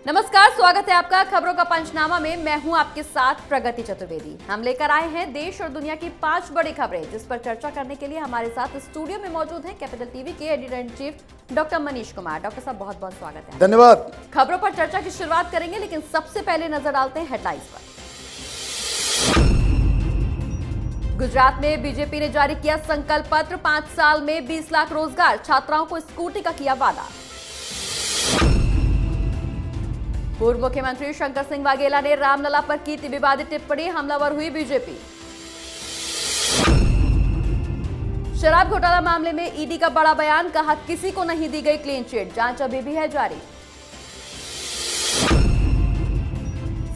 नमस्कार, स्वागत है आपका खबरों का पंचनामा में। मैं हूं आपके साथ प्रगति चतुर्वेदी। हम लेकर आए हैं देश और दुनिया की 5 बड़ी खबरें, जिस पर चर्चा करने के लिए हमारे साथ स्टूडियो में मौजूद हैं कैपिटल टीवी के editor in chief doctor Manish Kumar. Doctor साहब, बहुत बहुत स्वागत है। धन्यवाद। खबरों पर चर्चा की शुरुआत करेंगे, लेकिन सबसे पहले नजर डालते हैं हेडलाइंस पर। गुजरात में बीजेपी ने जारी किया संकल्प पत्र, 5 साल में 20 लाख रोजगार, छात्राओं को स्कूटी का किया वादा। पूर्व मुख्यमंत्री शंकर सिंह वाघेला ने रामलला पर की थी विवादित टिप्पणी, हमलावर हुई बीजेपी। शराब घोटाला मामले में ईडी का बड़ा बयान, कहा किसी को नहीं दी गई क्लीन चिट, जांच अभी भी है जारी।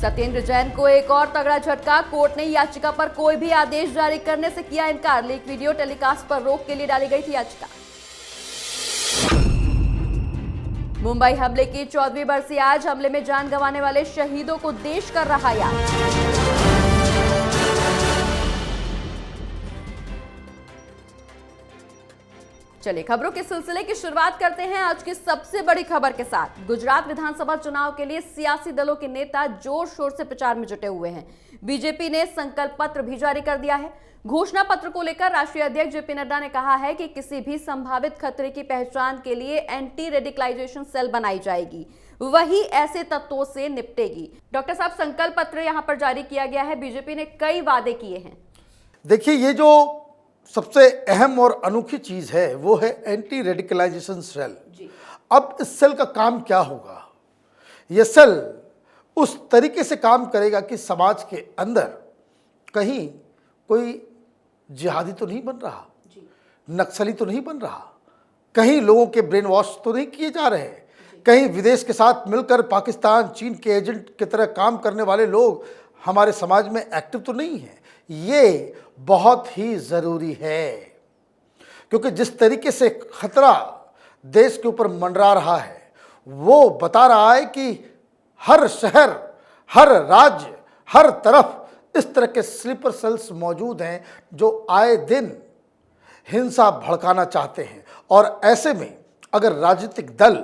सत्येंद्र जैन को एक और तगड़ा झटका, कोर्ट ने याचिका पर कोई भी आदेश जारी करने से किया इनकार, लीक वीडियो टेलीकास्ट पर रोक के लिए डाली गई थी याचिका। मुंबई हमले की 14वीं बरसी आज, हमले में जान गंवाने वाले शहीदों को देश कर रहा याद। चलिए खबरों के सिलसिले की शुरुआत करते हैं आज की सबसे बड़ी खबर के साथ। गुजरात विधानसभा चुनाव के लिए सियासी दलों के नेता जोर शोर से प्रचार में जुटे हुए हैं। बीजेपी ने संकल्प पत्र भी जारी कर दिया है। घोषणा पत्र को लेकर राष्ट्रीय अध्यक्ष जेपी नड्डा ने कहा है कि किसी भी संभावित खतरे की पहचान के लिए एंटी रेडिकलाइजेशन सेल बनाई जाएगी, वही ऐसे तत्वों से निपटेगी। डॉक्टर साहब, संकल्प पत्र यहां पर जारी किया गया है, बीजेपी ने कई वादे किए हैं। देखिए, ये जो सबसे अहम और अनोखी चीज है वो है एंटी रेडिकलाइजेशन सेल। अब इस सेल का काम क्या होगा? ये सेल उस तरीके से काम करेगा कि समाज के अंदर कहीं कोई जिहादी तो नहीं बन रहा, नक्सली तो नहीं बन रहा, कहीं लोगों के ब्रेन वॉश तो नहीं किए जा रहे, कहीं विदेश के साथ मिलकर पाकिस्तान चीन के एजेंट की तरह काम करने वाले लोग हमारे समाज में एक्टिव तो नहीं है। ये बहुत ही ज़रूरी है, क्योंकि जिस तरीके से खतरा देश के ऊपर मंडरा रहा है वो बता रहा है कि हर शहर, हर राज्य, हर तरफ इस तरह के स्लीपर सेल्स मौजूद हैं जो आए दिन हिंसा भड़काना चाहते हैं। और ऐसे में अगर राजनीतिक दल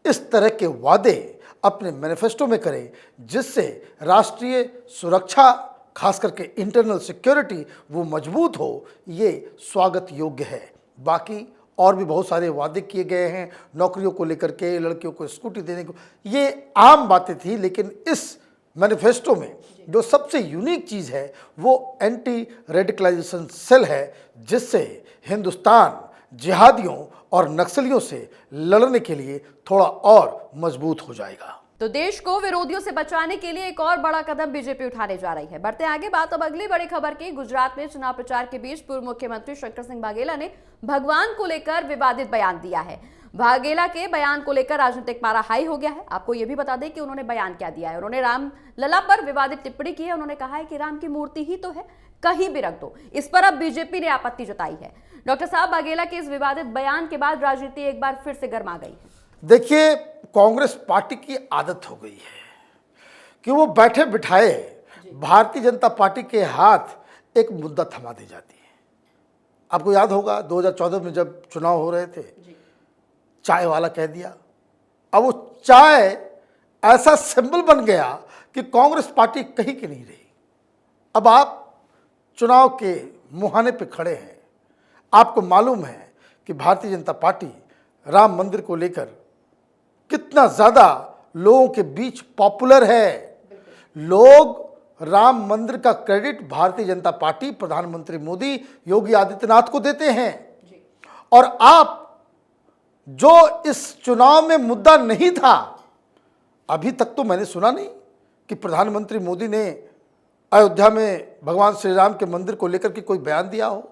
इस तरह के वादे अपने मैनिफेस्टो में करें जिससे राष्ट्रीय सुरक्षा, खास करके इंटरनल सिक्योरिटी, वो मजबूत हो, ये स्वागत योग्य है। बाकी और भी बहुत सारे वादे किए गए हैं, नौकरियों को लेकर के, लड़कियों को स्कूटी देने को, ये आम बातें थी। लेकिन इस मैनिफेस्टो में जो सबसे यूनिक चीज़ है वो एंटी रेडिकलाइजेशन सेल है, जिससे हिंदुस्तान जिहादियों और नक्सलियों से लड़ने के लिए थोड़ा और मजबूत हो जाएगा। तो देश को विरोधियों से बचाने के लिए एक और बड़ा कदम बीजेपी उठाने जा रही है। बढ़ते आगे बात अब अगली बड़ी खबर की। गुजरात में चुनाव प्रचार के बीच पूर्व मुख्यमंत्री शंकर सिंह वाघेला ने भगवान को लेकर विवादित बयान दिया है। वाघेला के बयान को लेकर राजनीतिक पारा हाई हो गया है। आपको यह भी बता दें कि उन्होंने बयान क्या दिया है। उन्होंने रामलला पर विवादित टिप्पणी की है। उन्होंने कहा है कि राम की मूर्ति ही तो है, कहीं भी रख दो। इस पर अब बीजेपी ने आपत्ति जताई है। डॉक्टर साहब, वाघेला के इस विवादित बयान के बाद राजनीति एक बार फिर से गर्मा गई है। देखिए, कांग्रेस पार्टी की आदत हो गई है कि वो बैठे बिठाए भारतीय जनता पार्टी के हाथ एक मुद्दा थमा दी जाती है। आपको याद होगा 2014 में जब चुनाव हो रहे थे, चाय वाला कह दिया। अब वो चाय ऐसा सिंबल बन गया कि कांग्रेस पार्टी कहीं की नहीं रही। अब आप चुनाव के मुहाने पे खड़े हैं, आपको मालूम है कि भारतीय जनता पार्टी राम मंदिर को लेकर कितना ज़्यादा लोगों के बीच पॉपुलर है। लोग राम मंदिर का क्रेडिट भारतीय जनता पार्टी, प्रधानमंत्री मोदी, योगी आदित्यनाथ को देते हैं। और आप जो इस चुनाव में मुद्दा नहीं था, अभी तक तो मैंने सुना नहीं कि प्रधानमंत्री मोदी ने अयोध्या में भगवान श्री राम के मंदिर को लेकर के कोई बयान दिया हो।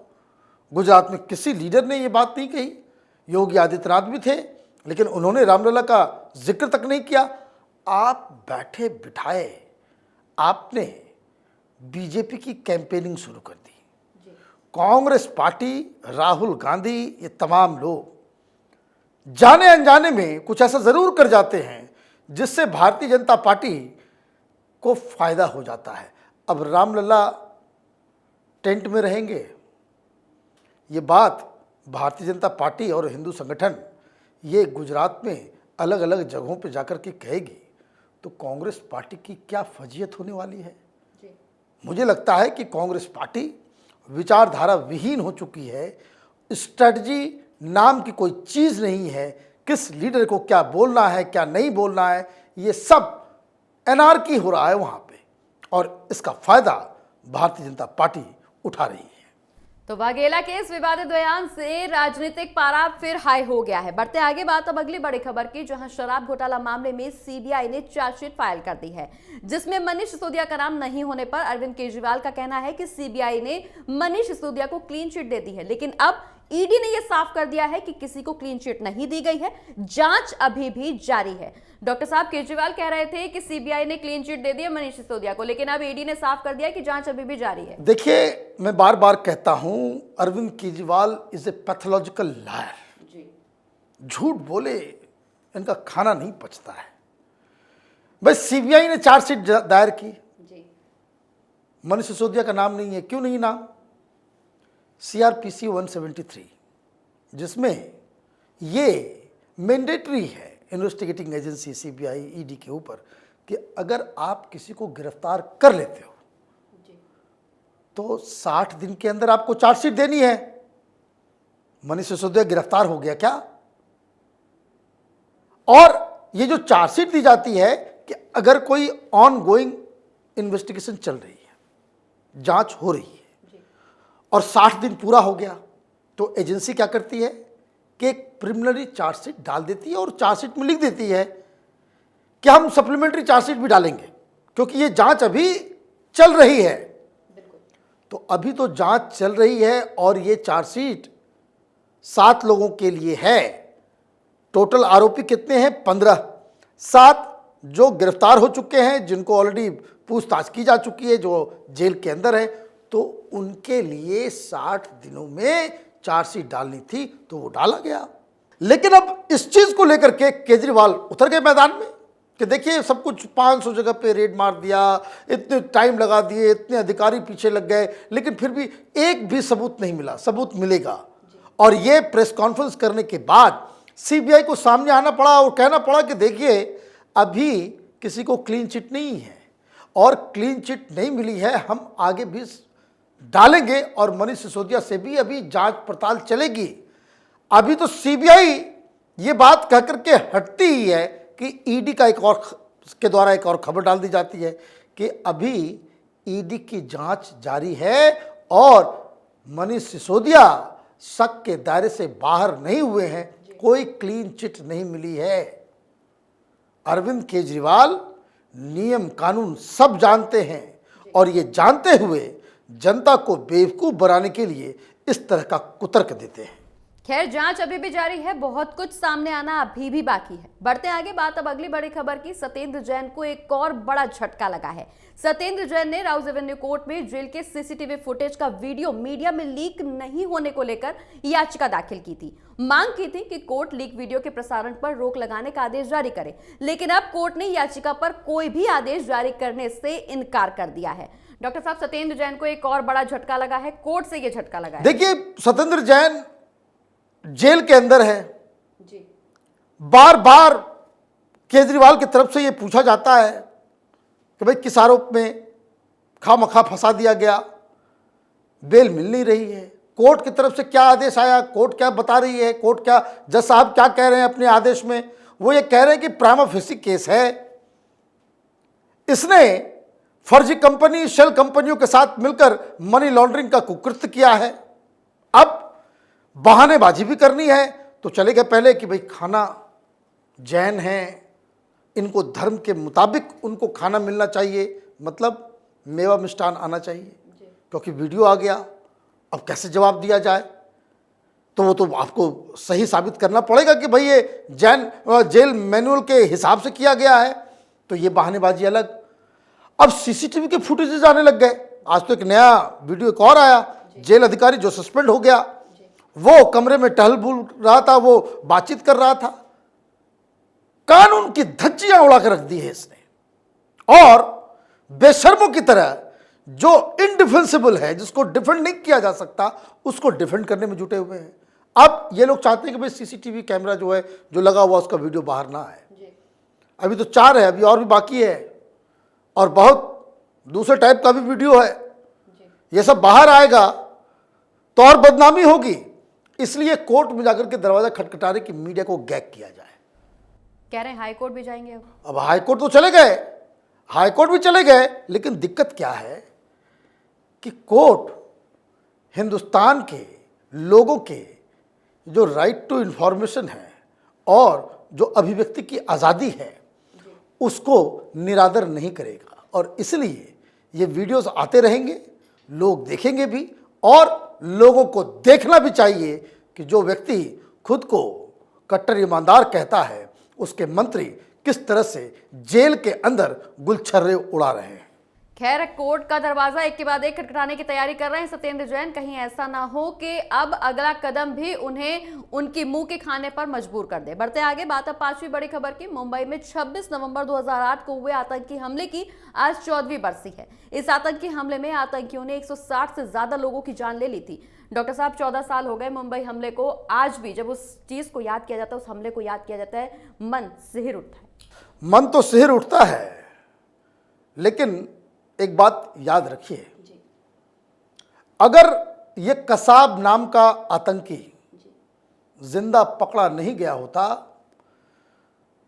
गुजरात में किसी लीडर ने ये बात नहीं कही। योगी आदित्यनाथ भी थे, लेकिन उन्होंने रामलला का जिक्र तक नहीं किया। आप बैठे बिठाए आपने बीजेपी की कैंपेनिंग शुरू कर दी। कांग्रेस पार्टी, राहुल गांधी, ये तमाम लोग जाने अनजाने में कुछ ऐसा जरूर कर जाते हैं जिससे भारतीय जनता पार्टी को फायदा हो जाता है। अब रामलला टेंट में रहेंगे, ये बात भारतीय जनता पार्टी और हिंदू संगठन ये गुजरात में अलग अलग जगहों पे जाकर के कहेगी। तो कांग्रेस पार्टी की क्या फजीयत होने वाली है। मुझे लगता है कि कांग्रेस पार्टी विचारधारा विहीन हो चुकी है। स्ट्रेटजी नाम की कोई चीज़ नहीं है। किस लीडर को क्या बोलना है, क्या नहीं बोलना है, ये सब एनार्की हो रहा है वहाँ पे, और इसका फायदा भारतीय जनता पार्टी उठा रही है। तो वाघेला के इस विवादित बयान से राजनीतिक पारा फिर हाई हो गया है। बढ़ते आगे बात अब अगली बड़ी खबर की, जहां शराब घोटाला मामले में सीबीआई ने चार्जशीट फाइल कर दी है, जिसमें मनीष सिसोदिया का नाम नहीं होने पर अरविंद केजरीवाल का कहना है कि सीबीआई ने मनीष सिसोदिया को क्लीन चिट दे दी है। लेकिन अब ईडी ने यह साफ कर दिया है कि किसी को क्लीन चिट नहीं दी गई है, जांच अभी भी जारी है। डॉक्टर साहब केजरीवाल कह रहे थे कि सीबीआई ने क्लीन चिट दे दी है मनीष सिसोदिया को, लेकिन अब ईडी ने साफ कर दिया कि जांच अभी भी जारी है। देखिए, मैं बार बार कहता हूं, Arvind Kejriwal is a pathological liar. झूठ बोले इनका खाना नहीं पचता है। भाई सीबीआई ने चार्जशीट दायर की, मनीष सिसोदिया का नाम नहीं है। क्यों नहीं नाम? सीआरपीसी 173, जिसमें ये मैंडेटरी है इन्वेस्टिगेटिंग एजेंसी सीबीआई ईडी के ऊपर कि अगर आप किसी को गिरफ्तार कर लेते हो तो 60 दिन के अंदर आपको चार्जशीट देनी है। मनीष सिसोदिया गिरफ्तार हो गया क्या? और ये जो चार्जशीट दी जाती है कि अगर कोई ऑन गोइंग इन्वेस्टिगेशन चल रही है, जांच हो रही है और 60 दिन पूरा हो गया, तो एजेंसी क्या करती है कि एक प्रिलिमिनरी चार्जशीट डाल देती है और चार्जशीट में लिख देती है कि हम सप्लीमेंट्री चार्जशीट भी डालेंगे, क्योंकि ये जांच अभी चल रही है। तो अभी तो जांच चल रही है और ये चार्जशीट 7 लोगों के लिए है। टोटल आरोपी कितने हैं? 15। 7 जो गिरफ्तार हो चुके हैं, जिनको ऑलरेडी पूछताछ की जा चुकी है, जो जेल के अंदर है, तो उनके लिए 60 दिनों में चार्जशीट डालनी थी, तो वो डाला गया। लेकिन अब इस चीज को लेकर के केजरीवाल उतर गए मैदान में कि देखिए सब कुछ 500 जगह पे रेड मार दिया, इतने टाइम लगा दिए, इतने अधिकारी पीछे लग गए, लेकिन फिर भी एक भी सबूत नहीं मिला। सबूत मिलेगा। और ये प्रेस कॉन्फ्रेंस करने के बाद सीबीआई को सामने आना पड़ा और कहना पड़ा कि देखिए अभी किसी को क्लीन चिट नहीं है और क्लीन चिट नहीं मिली है, हम आगे भी डालेंगे और मनीष सिसोदिया से भी अभी जांच पड़ताल चलेगी। अभी तो सीबीआई ये बात कह करके हटती ही है कि ईडी का एक और के द्वारा एक और खबर डाल दी जाती है कि अभी ईडी की जांच जारी है और मनीष सिसोदिया शक के दायरे से बाहर नहीं हुए हैं, कोई क्लीन चिट नहीं मिली है। अरविंद केजरीवाल नियम कानून सब जानते हैं और ये जानते हुए जनता को बेवकूफ बनाने के लिए इस तरह का कुतर्क देते हैं। खैर, जांच अभी भी जारी है, बहुत कुछ सामने आना अभी भी बाकी है। बढ़ते आगे बात अब अगली बड़ी खबर की। सत्येंद्र जैन को एक और बड़ा झटका लगा है। सत्येंद्र जैन ने राउज एवेन्यू कोर्ट में जेल के सीसीटीवी फुटेज का वीडियो मीडिया में लीक नहीं होने को लेकर याचिका दाखिल की थी। मांग की थी कि कोर्ट लीक वीडियो के प्रसारण पर रोक लगाने का आदेश जारी करे, लेकिन अब कोर्ट ने याचिका पर कोई भी आदेश जारी करने से इनकार कर दिया है। डॉक्टर साहब, सत्येंद्र जैन को एक और बड़ा झटका लगा है, कोर्ट से यह झटका लगा है। देखिए, सत्येंद्र जैन जेल के अंदर है जी। बार बार केजरीवाल की तरफ से यह पूछा जाता है कि भाई किस आरोप में खामखा फंसा दिया गया, बेल मिल नहीं रही है, कोर्ट की तरफ से क्या आदेश आया, कोर्ट क्या बता रही है, कोर्ट क्या, जज साहब क्या कह रहे हैं अपने आदेश में? वो ये कह रहे हैं कि प्राइमा फेसी केस है, इसने फर्जी कंपनी शेल कंपनियों के साथ मिलकर मनी लॉन्ड्रिंग का कुकृत्य किया है। अब बहानेबाजी भी करनी है तो चले गए पहले कि भाई खाना जैन है, इनको धर्म के मुताबिक उनको खाना मिलना चाहिए, मतलब मेवा मिष्ठान आना चाहिए, क्योंकि वीडियो आ गया। अब कैसे जवाब दिया जाए? तो वो तो आपको सही साबित करना पड़ेगा कि भाई ये जेल मैनुअल के हिसाब से किया गया है, तो ये बहानेबाजी अलग। अब सीसीटीवी के फुटेजेस आने लग गए। आज तो एक नया वीडियो एक और आया, जेल अधिकारी जो सस्पेंड हो गया, वो कमरे में टहल बुल रहा था, वो बातचीत कर रहा था। कानून की धज्जियां उड़ाकर रख दी है इसने, और बेशर्मों की तरह जो इनडिफेंसिबल है, जिसको डिफेंड नहीं किया जा सकता, उसको डिफेंड करने में जुटे हुए हैं। अब ये लोग चाहते हैं कि भाई सीसीटीवी कैमरा जो है, जो लगा हुआ, उसका वीडियो बाहर ना आए। अभी तो 4 है, अभी और भी बाकी है, और बहुत दूसरे टाइप का भी वीडियो है। ये सब बाहर आएगा तो और बदनामी होगी, इसलिए कोर्ट में जाकर के दरवाजा खटखटाने की मीडिया को गैग किया जाए। कह रहे हैं हाई कोर्ट भी जाएंगे अब हाई कोर्ट तो चले गए, हाई कोर्ट भी चले गए, लेकिन दिक्कत क्या है कि कोर्ट हिंदुस्तान के लोगों के जो राइट टू इंफॉर्मेशन है और जो अभिव्यक्ति की आज़ादी है उसको निरादर नहीं करेगा, और इसलिए ये वीडियोस आते रहेंगे, लोग देखेंगे भी, और लोगों को देखना भी चाहिए कि जो व्यक्ति खुद को कट्टर ईमानदार कहता है उसके मंत्री किस तरह से जेल के अंदर गुलछर्रे उड़ा रहे हैं। खैर, कोर्ट का दरवाजा एक के बाद एक खटखटाने की तैयारी कर रहे हैं सत्येंद्र जैन। कहीं ऐसा ना हो कि अब अगला कदम भी उन्हें उनकी मुंह के खाने पर मजबूर कर दे। बढ़ते आगे बात अब 5वीं बड़ी खबर की। मुंबई में 26 नवंबर 2008 को हुए आतंकी हमले की आज 14वीं बरसी है। इस आतंकी हमले में आतंकियों ने 160 से ज्यादा लोगों की जान ले ली थी। डॉक्टर साहब, 14 साल हो गए मुंबई हमले को। आज भी जब उस चीज को याद किया जाता है, उस हमले को याद किया जाता है, मन सिहर उठता है। मन तो सिहर उठता है, लेकिन एक बात याद रखिए, अगर ये कसाब नाम का आतंकी जिंदा पकड़ा नहीं गया होता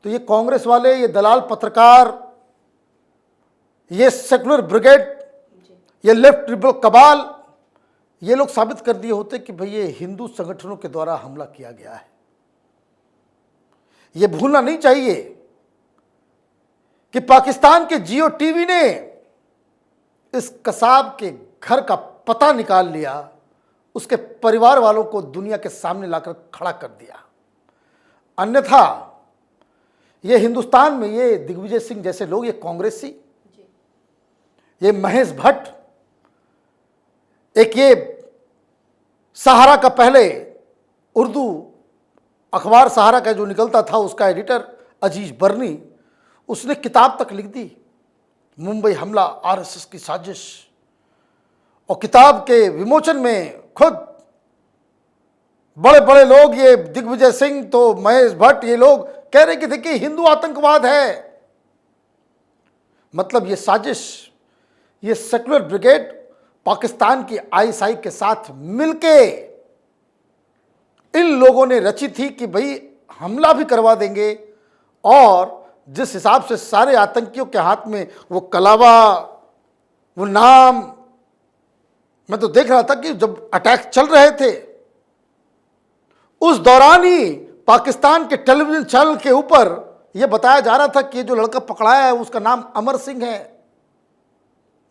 तो ये कांग्रेस वाले, ये दलाल पत्रकार, ये सेकुलर ब्रिगेड, ये लेफ्ट लिबरल कबाल, ये लोग साबित कर दिए होते कि भाई ये हिंदू संगठनों के द्वारा हमला किया गया है। ये भूलना नहीं चाहिए कि पाकिस्तान के जियो टीवी ने इस कसाब के घर का पता निकाल लिया, उसके परिवार वालों को दुनिया के सामने लाकर खड़ा कर दिया। अन्यथा ये हिंदुस्तान में ये दिग्विजय सिंह जैसे लोग, ये कांग्रेसी, ये महेश भट्ट, एक ये सहारा का पहले उर्दू अखबार सहारा का जो निकलता था उसका एडिटर अजीज बर्नी, उसने किताब तक लिख दी, मुंबई हमला आरएसएस की साजिश। और किताब के विमोचन में खुद बड़े बड़े लोग, ये दिग्विजय सिंह तो महेश भट्ट, ये लोग कह रहे थे कि हिंदू आतंकवाद है। मतलब ये साजिश, ये सेकुलर ब्रिगेड पाकिस्तान की आईएसआई के साथ मिलके इन लोगों ने रची थी कि भाई हमला भी करवा देंगे, और जिस हिसाब से सारे आतंकियों के हाथ में वो कलावा, वो नाम, मैं तो देख रहा था कि जब अटैक चल रहे थे उस दौरान ही पाकिस्तान के टेलीविजन चैनल के ऊपर यह बताया जा रहा था कि ये जो लड़का पकड़ाया है उसका नाम अमर सिंह है,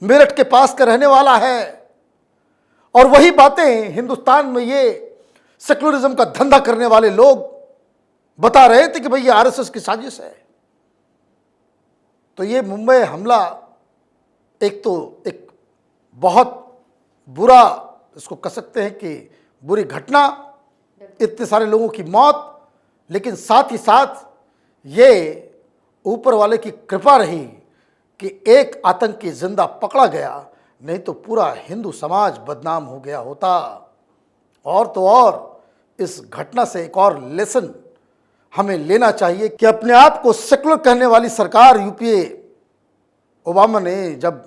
मेरठ के पास का रहने वाला है। और वही बातें हिंदुस्तान में ये सेकुलरिज्म का धंधा करने वाले लोग बता रहे थे कि भाई ये आरएसएस की साजिश है। तो ये मुंबई हमला एक बहुत बुरा, इसको कह सकते हैं कि बुरी घटना, इतने सारे लोगों की मौत, लेकिन साथ ही साथ ये ऊपर वाले की कृपा रही कि एक आतंकी जिंदा पकड़ा गया, नहीं तो पूरा हिंदू समाज बदनाम हो गया होता। और तो और इस घटना से एक और लेसन हमें लेना चाहिए कि अपने आप को सेकुलर कहने वाली सरकार यूपीए ओबामा ने जब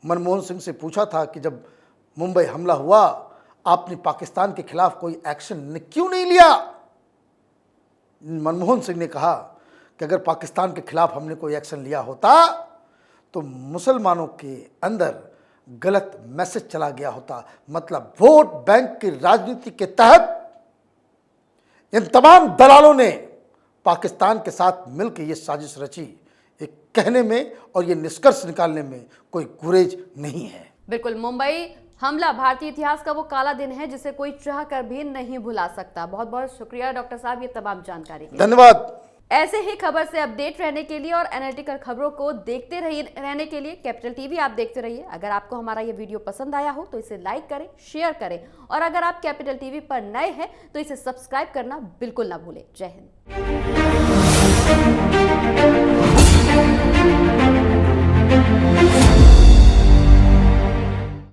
मनमोहन सिंह से पूछा था कि जब मुंबई हमला हुआ आपने पाकिस्तान के खिलाफ कोई एक्शन क्यों नहीं लिया, मनमोहन सिंह ने कहा कि अगर पाकिस्तान के खिलाफ हमने कोई एक्शन लिया होता तो मुसलमानों के अंदर गलत मैसेज चला गया होता। मतलब वोट बैंक की राजनीति के तहत इन तमाम दलालों ने पाकिस्तान के साथ मिलकर ये साजिश रची। ये कहने में और ये निष्कर्ष निकालने में कोई गुरेज नहीं है। बिल्कुल, मुंबई हमला भारतीय इतिहास का वो काला दिन है जिसे कोई चाह कर भी नहीं भुला सकता। बहुत बहुत शुक्रिया डॉक्टर साहब ये तमाम जानकारी के लिए। धन्यवाद। ऐसे ही खबर से अपडेट रहने के लिए और एनालिटिकल खबरों को देखते रहने के लिए कैपिटल टीवी आप देखते रहिए। अगर आपको हमारा ये वीडियो पसंद आया हो तो इसे लाइक करें, शेयर करें, और अगर आप कैपिटल टीवी पर नए हैं तो इसे सब्सक्राइब करना बिल्कुल ना भूलें। जय हिंद।